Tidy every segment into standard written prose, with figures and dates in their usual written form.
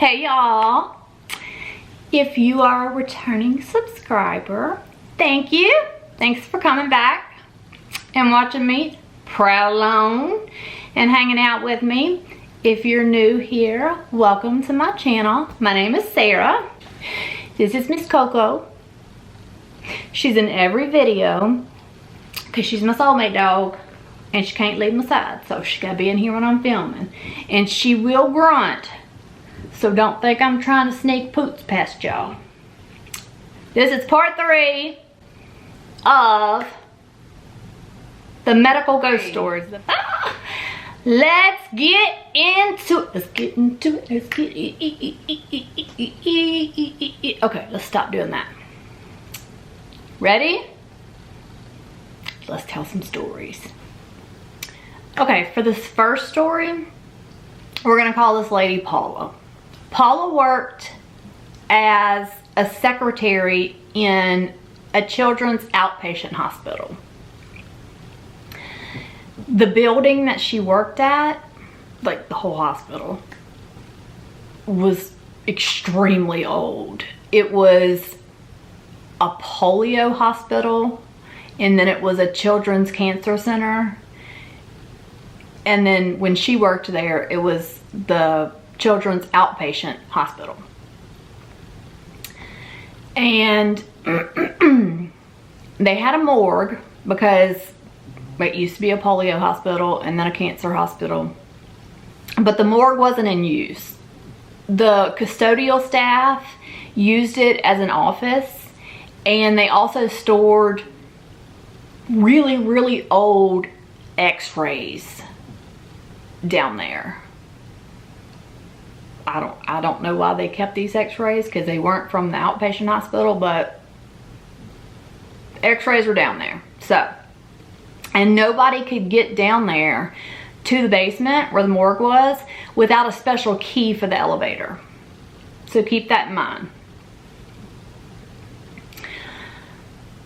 Hey y'all, if you are a returning subscriber, thank you. Thanks for coming back and watching me prowl along and hanging out with me. If you're new here, welcome to my channel. My name is Sarah. This is Miss Coco. She's in every video because she's my soulmate dog and she can't leave my side, so she gotta be in here when I'm filming. And she will grunt, so don't think I'm trying to sneak poots past y'all. This is part 3 of the medical ghost stories. Let's get into it. Let's get into it. Let's get it. Okay, let's stop doing that. Ready? Let's tell some stories. Okay, for this first story, we're gonna call this lady Paula. Paula worked as a secretary in a children's outpatient hospital. The building that she worked at, like the whole hospital, was extremely old. It was a polio hospital, and then it was a children's cancer center. And then when she worked there, it was the children's outpatient hospital. And they had a morgue because it used to be a polio hospital and then a cancer hospital. But the morgue wasn't in use. The custodial staff used it as an office, and they also stored really, really old x-rays down there. I don't know why they kept these x-rays, because they weren't from the outpatient hospital, but x-rays were down there. So, and nobody could get down there to the basement where the morgue was without a special key for the elevator. So keep that in mind.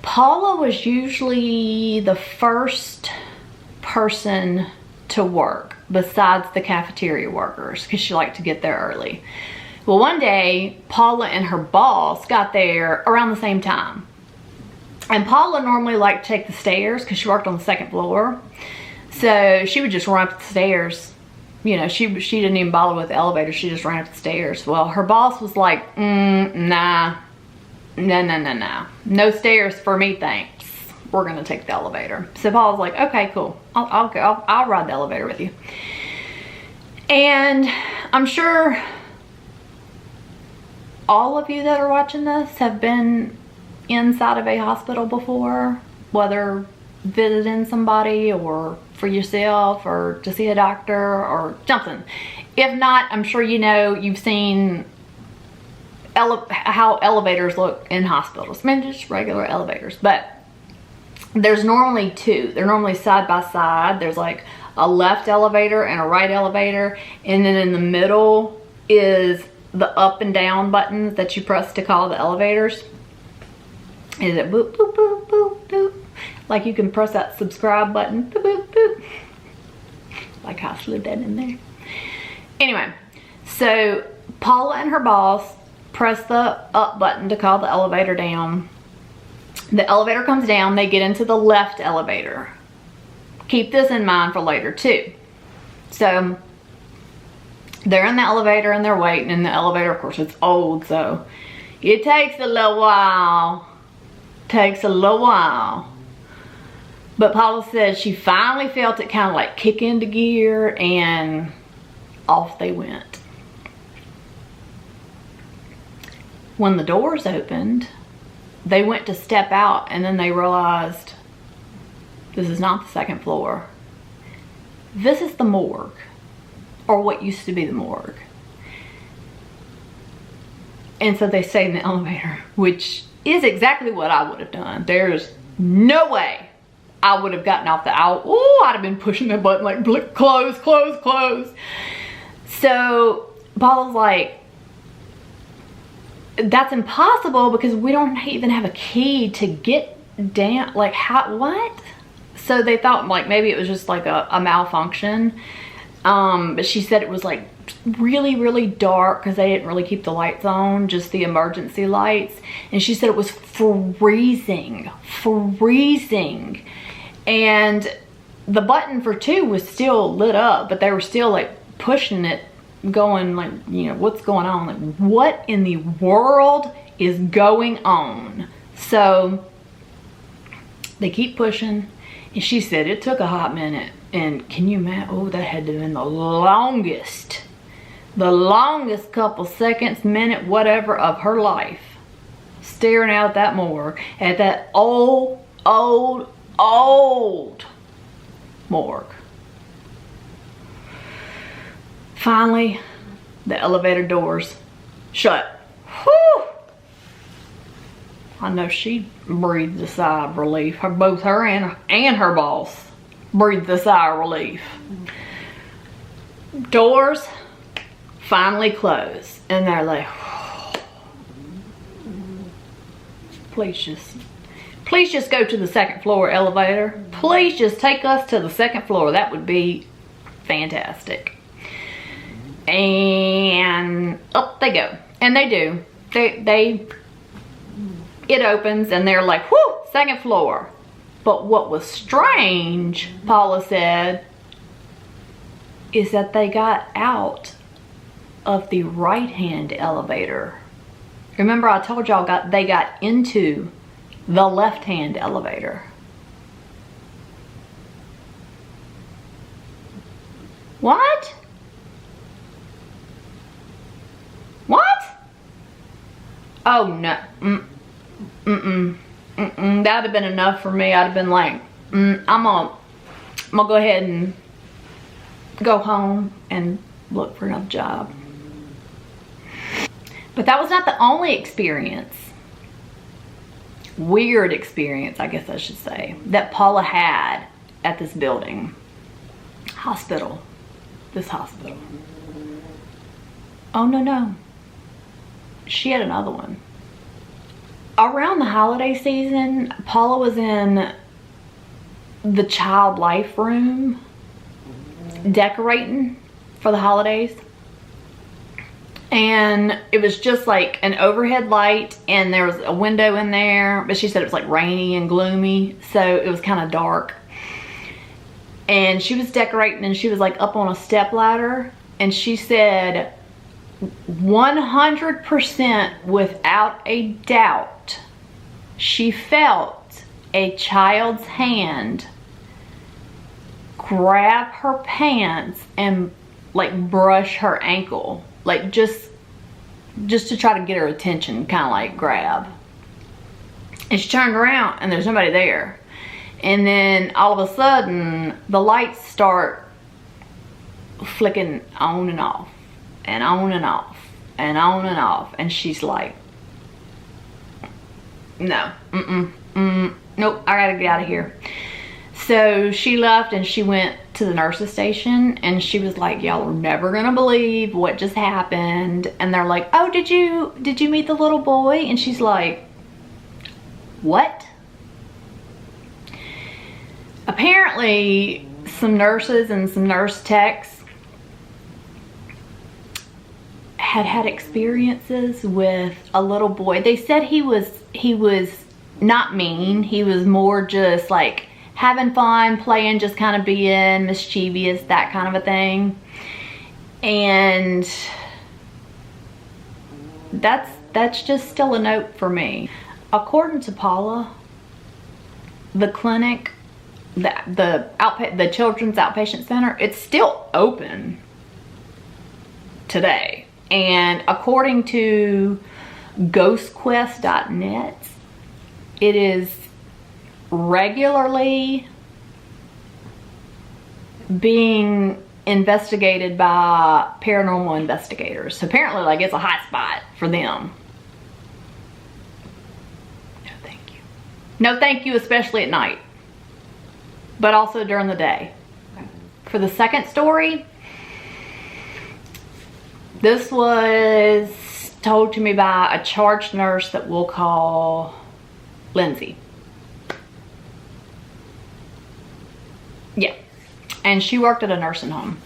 Paula was usually the first person to work besides the cafeteria workers, because she liked to get there early. Well, one day Paula and her boss got there around the same time, and Paula normally liked to take the stairs because she worked on the second floor, so she would just run up the stairs. You know, she didn't even bother with the elevator, she just ran up the stairs. Well, her boss was like, nah, no stairs for me, thanks. We're gonna take the elevator. So Paul was like, okay, cool. I'll ride the elevator with you. And I'm sure all of you that are watching this have been inside of a hospital before, whether visiting somebody or for yourself or to see a doctor or something. If not, I'm sure you know, you've seen how elevators look in hospitals. I mean, just regular elevators, but there's normally two. They're normally side by side. There's like a left elevator and a right elevator, and then in the middle is the up and down buttons that you press to call the elevators. Is it boop, boop, boop, boop, boop? Like you can press that subscribe button, boop, boop, boop. Like I slid that in there. Anyway, so Paula and her boss press the up button to call the elevator down. The elevator comes down, they get into the left elevator. Keep this in mind for later too. So they're in the elevator and they're waiting in the elevator. Of course, it's old, so it takes a little while. Takes a little while. But Paula said she finally felt it kind of like kick into gear, and off they went. When the doors opened, they went to step out, and then they realized this is not the second floor. This is the morgue, or what used to be the morgue. And so they stayed in the elevator, which is exactly what I would have done. There's no way I would have gotten off the aisle. Ooh, I'd have been pushing the button like, close, close, close. So Paula's like, that's impossible because we don't even have a key to get down. Like, how, what? So they thought like maybe it was just like a malfunction. But she said it was like really, really dark because they didn't really keep the lights on, just the emergency lights. And she said it was freezing, freezing. And the button for 2 was still lit up, but they were still like pushing it, going like, you know, what's going on? Like, what in the world is going on? So they keep pushing, and she said it took a hot minute. And can you imagine? Oh, that had to have been the longest couple seconds, minute, whatever of her life, staring out at that morgue, at that old morgue. Finally, the elevator doors shut. Whew! I know she breathed a sigh of relief. Both her and her boss breathed a sigh of relief. Doors finally closed, and they're like, please just go to the 2nd floor elevator. Please just take us to the 2nd floor. That would be fantastic. And up they go. And they do. It opens, and they're like, whoo, 2nd floor. But what was strange, Paula said, is that they got out of the right-hand elevator. Remember I told y'all they got into the left-hand elevator. What? What? Oh no. That'd have been enough for me. I'd have been like, I'm gonna go ahead and go home and look for another job. But that was not the only experience, weird experience, I guess I should say, that Paula had at this building. Hospital. This hospital. Oh, no. She had another one. Around the holiday season, Paula was in the child life room decorating for the holidays. And it was just like an overhead light, and there was a window in there, but she said it was like rainy and gloomy, so it was kind of dark. And she was decorating, and she was like up on a step ladder, and she said 100% without a doubt she felt a child's hand grab her pants and like brush her ankle, like just to try to get her attention, kind of like grab. And she turned around, and there's nobody there. And then all of a sudden the lights start flicking on and off and on and off and on and off, and she's like, no, nope, I gotta get out of here. So she left, and she went to the nurse's station, and she was like, y'all are never gonna believe what just happened. And they're like, oh, did you meet the little boy? And she's like, what? Apparently some nurses and some nurse techs had experiences with a little boy. They said he was not mean. He was more just like having fun, playing, just kind of being mischievous, that kind of a thing. And that's just still a note for me. According to Paula, the clinic, the children's outpatient center, it's still open today. And according to ghostquest.net, it is regularly being investigated by paranormal investigators. So apparently, like, it's a hot spot for them. No thank you. No thank you, especially at night, but also during the day. For the second story, this was told to me by a charge nurse that we'll call Lindsay. Yeah, and she worked at a nursing home.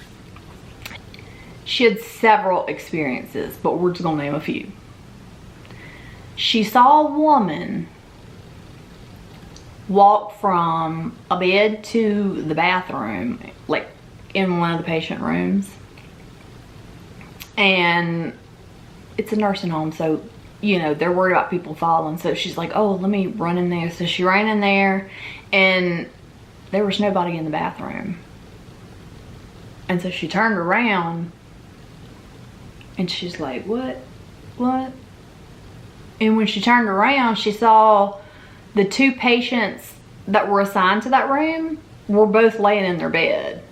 She had several experiences, but we're just gonna name a few. She saw a woman walk from a bed to the bathroom, like in one of the patient rooms. And it's a nursing home, so you know, they're worried about people falling. So she's like, oh, let me run in there. So she ran in there and there was nobody in the bathroom. And so she turned around and she's like, what? And when she turned around, she saw the two patients that were assigned to that room were both laying in their bed.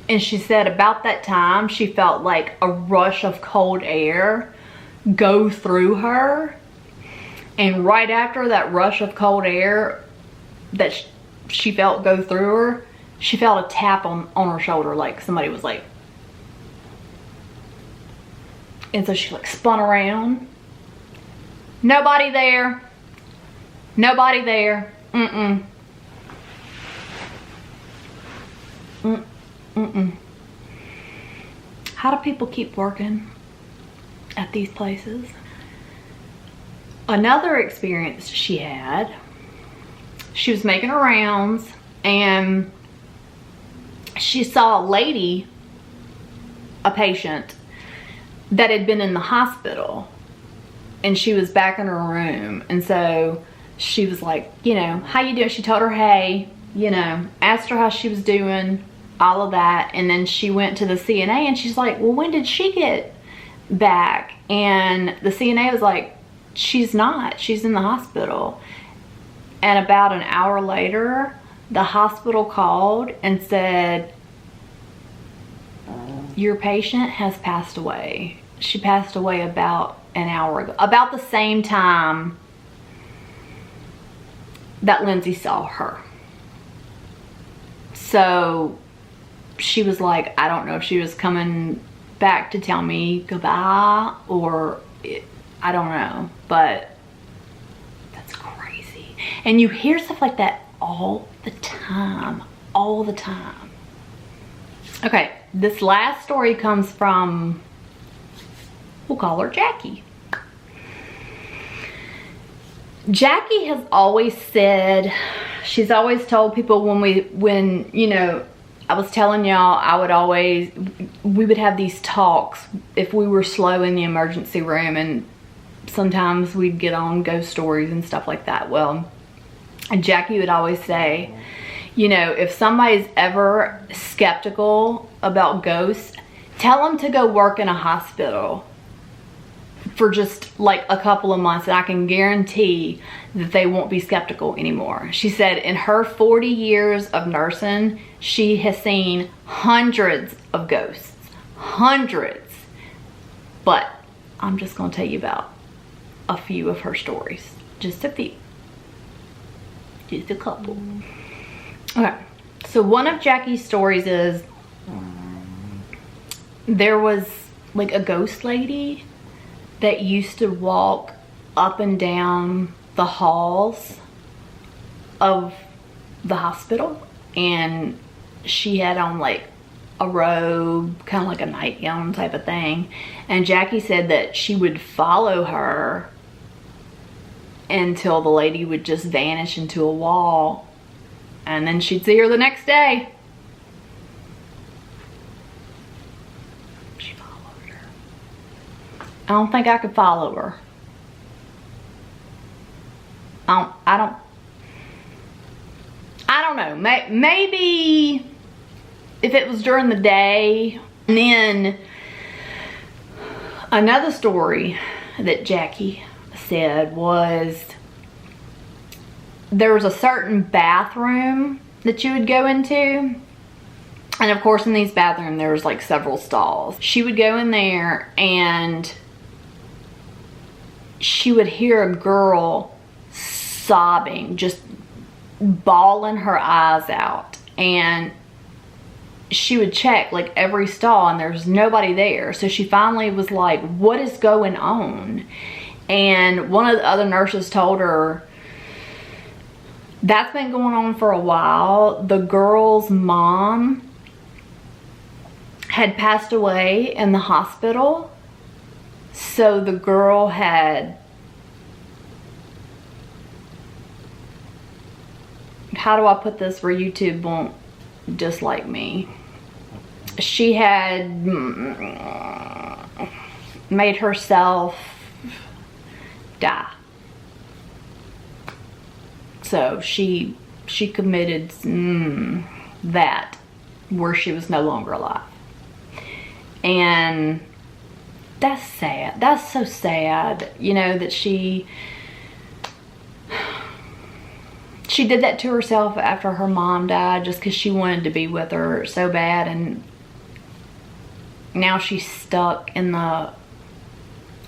And she said about that time, she felt like a rush of cold air go through her. And right after that rush of cold air that she felt go through her, she felt a tap on her shoulder, like somebody was like. And so she like spun around. Nobody there. Nobody there. Mm-mm. Mm-mm. How do people keep working at these places? Another experience she had, she was making her rounds and she saw a lady, a patient, that had been in the hospital and she was back in her room. And so she was like, you know, how you doing? She told her, hey, you know, asked her how she was doing, all of that. And then she went to the CNA and she's like, well, when did she get back? And the CNA was like, she's not, she's in the hospital. And about an hour later, the hospital called and said, your patient has passed away. She passed away about an hour ago, about the same time that Lindsay saw her. So she was like, I don't know if she was coming back to tell me goodbye or I don't know, but that's crazy. And you hear stuff like that all the time, all the time. Okay, this last story comes from, we'll call her Jackie. Jackie has always said, she's always told people when you know, I was telling y'all we would have these talks if we were slow in the emergency room, and sometimes we'd get on ghost stories and stuff like that. Well, Jackie would always say, you know, if somebody's ever skeptical about ghosts, tell them to go work in a hospital for just like a couple of months and I can guarantee that they won't be skeptical anymore. She said in her 40 years of nursing, she has seen hundreds of ghosts, hundreds. But I'm just gonna tell you about a few of her stories, just a few, just a couple. Okay, so one of Jackie's stories is there was like a ghost lady that used to walk up and down the halls of the hospital, and she had on like a robe, kind of like a nightgown type of thing. And Jackie said that she would follow her until the lady would just vanish into a wall, and then she'd see her the next day. She followed her. I don't think I could follow her. I don't know. Maybe if it was during the day. And then another story that Jackie said was there was a certain bathroom that you would go into. And of course in these bathrooms there was like several stalls. She would go in there and she would hear a girl sobbing, just bawling her eyes out. And she would check like every stall and there's nobody there. So she finally was like, what is going on? And one of the other nurses told her, that's been going on for a while. The girl's mom had passed away in the hospital. So the girl had, how do I put this where YouTube won't dislike me? She had made herself die. So she committed that where she was no longer alive. And that's sad. That's so sad, you know, that she did that to herself after her mom died just because she wanted to be with her so bad, and now she's stuck in the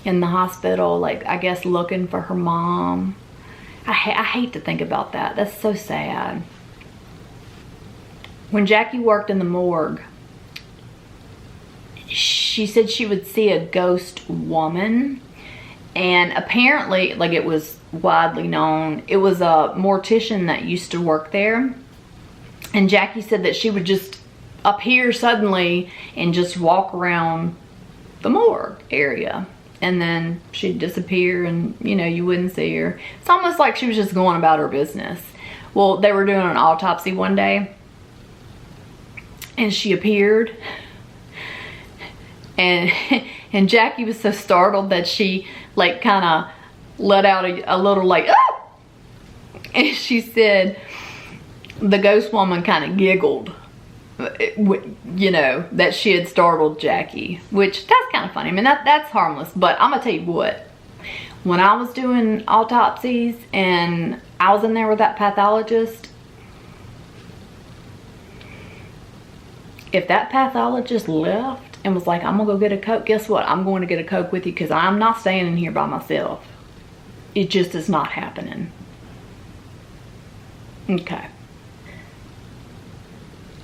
hospital, like, I guess looking for her mom. I hate to think about that. That's so sad. When Jackie worked in the morgue, she said she would see a ghost woman, and apparently, like, it was widely known, it was a mortician that used to work there, and Jackie said that she would just appear suddenly and just walk around the morgue area, and then she'd disappear, and, you know, you wouldn't see her. It's almost like she was just going about her business. Well, they were doing an autopsy one day, and she appeared, and Jackie was so startled that she, like, kind of let out a little, like, ah! And she said the ghost woman kind of giggled, you know, that she had startled Jackie, which that's kind of funny. I mean, that's harmless, but I'm gonna tell you what, when I was doing autopsies and I was in there with that pathologist, if that pathologist left and was like, I'm gonna go get a Coke, guess what? I'm going to get a Coke with you, because I'm not staying in here by myself. It just is not happening. Okay.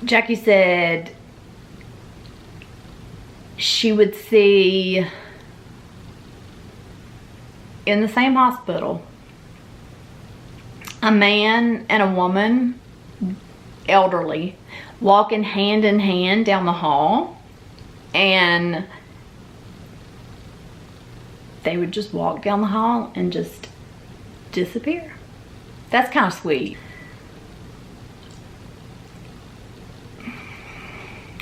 Jackie said she would see, in the same hospital, a man and a woman, elderly, walking hand in hand down the hall, and they would just walk down the hall and just disappear. That's kind of sweet.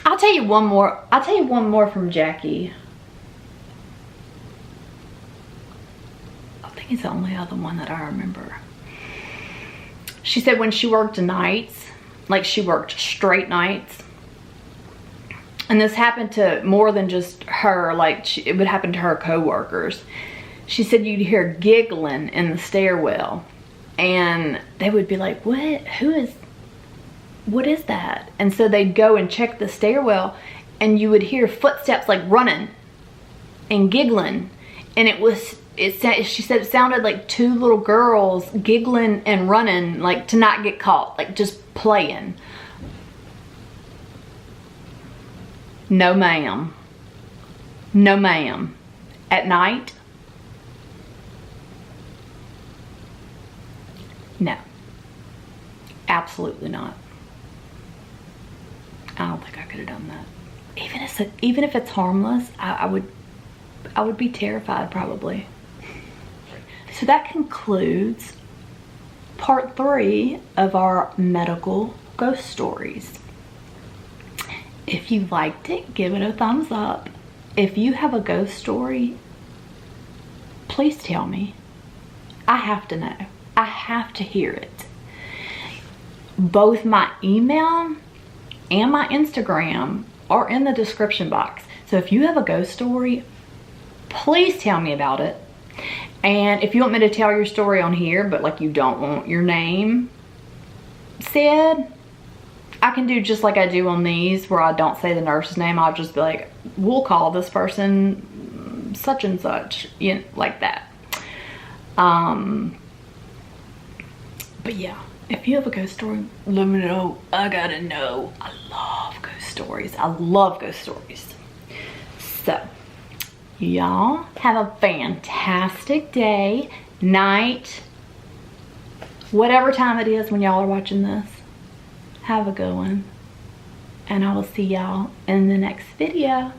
I'll tell you one more from Jackie. I think it's the only other one that I remember. She said when she worked nights, like she worked straight nights, and this happened to more than just her, like it would happen to her co-workers. She said you'd hear giggling in the stairwell, and they would be like, what is that? And so they'd go and check the stairwell, and you would hear footsteps like running and giggling, and she said it sounded like two little girls giggling and running, like to not get caught, like just playing. No ma'am. No ma'am. At night? No. Absolutely not. I don't think I could have done that. Even if it's harmless, I would be terrified probably. So that concludes part 3 of our medical ghost stories. If you liked it, give it a thumbs up. If you have a ghost story, please tell me. I have to know. I have to hear it. Both my email and my Instagram are in the description box. So if you have a ghost story, please tell me about it. And if you want me to tell your story on here, but like you don't want your name said, I can do just like I do on these, where I don't say the nurse's name. I'll just be like, we'll call this person such and such, you know, like that. But yeah, if you have a ghost story, let me know. I gotta know. I love ghost stories. I love ghost stories. So, y'all have a fantastic day, night, whatever time it is when y'all are watching this. Have a good one. and I will see y'all in the next video.